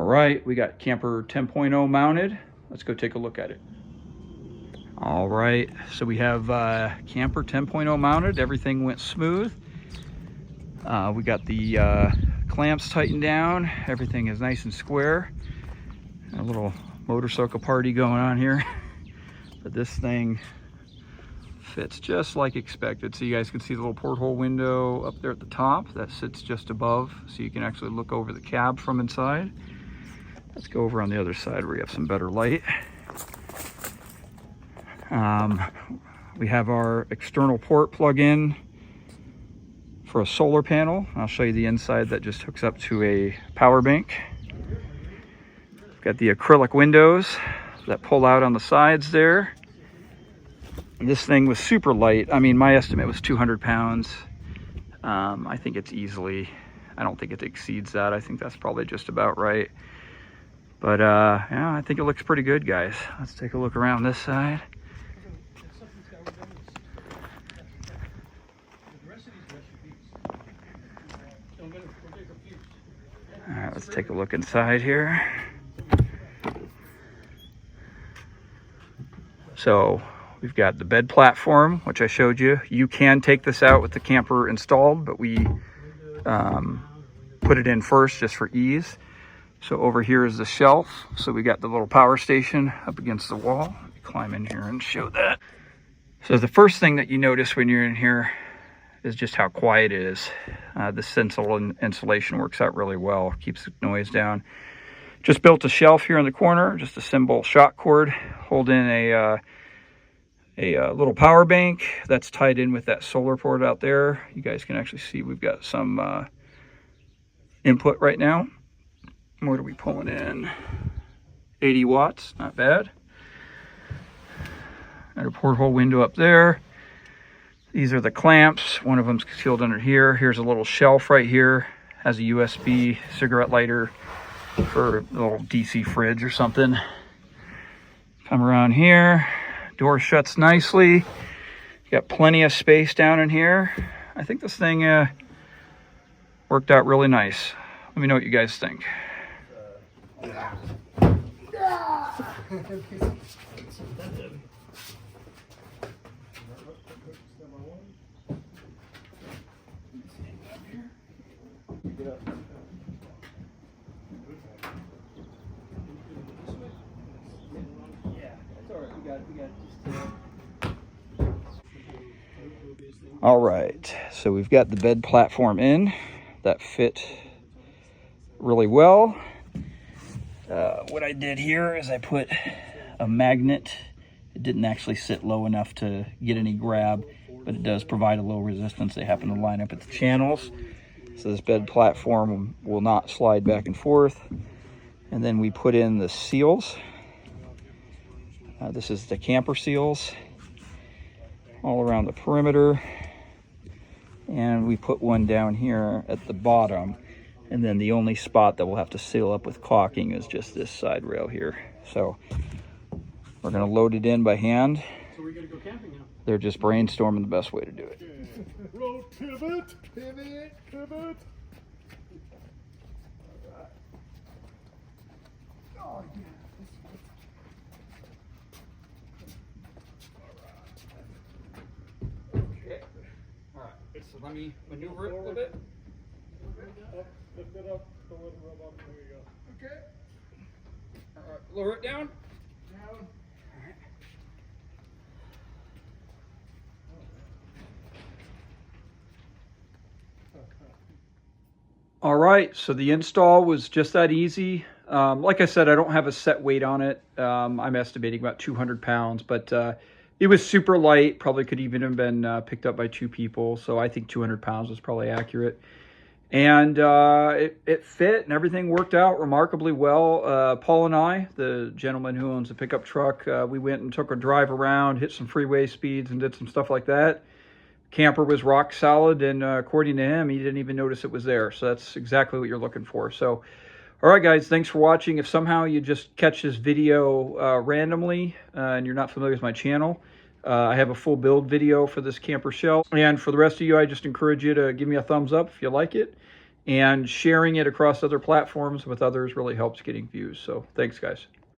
All right, we got camper 10.0 mounted. Let's go take a look at it. All right, so we have camper 10.0 mounted. Everything went smooth. We got the clamps tightened down. Everything is nice and square. A little motorcycle party going on here. But this thing fits just like expected. So you guys can see the little porthole window up there at the top that sits just above, so you can actually look over the cab from inside. Let's go over on the other side where you have some better light. We have our external port plug-in for a solar panel. I'll show you the inside that just hooks up to a power bank. We've got the acrylic windows that pull out on the sides there. This thing was super light. I mean, my estimate was 200 pounds. I think it's easily, I don't think it exceeds that. I think that's probably just about right. But yeah, I think it looks pretty good, guys. Let's take a look around this side. All right, let's take a look inside here. So we've got the bed platform, which I showed you. You can take this out with the camper installed, but we put it in first just for ease. So over here is the shelf. So we got the little power station up against the wall. Let me climb in here and show that. So the first thing that you notice when you're in here is just how quiet it is. This Sensible insulation works out really well, keeps the noise down. Just built a shelf here in the corner, just a simple shock cord, holding a little power bank that's tied in with that solar port out there. You guys can actually see we've got some input right now. What are we pulling in? 80 watts, not bad. Got a porthole window up there. These are the clamps. One of them's concealed under here. Here's a little shelf right here. Has a USB cigarette lighter for a little DC fridge or something. Come around here. Door shuts nicely. Got plenty of space down in here. I think this thing worked out really nice. Let me know what you guys think. All right, so we've got the bed platform in. That fit really well. What I did here is I put a magnet. It didn't actually sit low enough to get any grab, but it does provide a low resistance. They happen to line up at the channels. So this bed platform will not slide back and forth. And then we put in the seals. This is the camper seals all around the perimeter. And we put one down here at the bottom. And then the only spot that we'll have to seal up with caulking is just this side rail here. So we're gonna load it in by hand. So we're gonna go camping now. They're just brainstorming the best way to do it. Road pivot, pivot, pivot. Oh, yeah. Okay. All right. So let me maneuver it a little bit. Up, lift it up, don't let it rub up. There you go. Okay. All right. Lower it down. Down. All right, so the install was just that easy. Like I said, I don't have a set weight on it. I'm estimating about 200 pounds, but it was super light. Probably could even have been picked up by 2 people. So I think 200 pounds is probably accurate. And it fit and everything worked out remarkably well. Paul and I, the gentleman who owns a pickup truck, we went and took a drive around, hit some freeway speeds and did some stuff like that. Camper was rock solid, and according to him, he didn't even notice it was there. So that's exactly what you're looking for. So, all right, guys, thanks for watching. If somehow you just catch this video randomly and you're not familiar with my channel, I have a full build video for this camper shell. And for the rest of you, I just encourage you to give me a thumbs up if you like it. and sharing it across other platforms with others really helps getting views. So thanks, guys.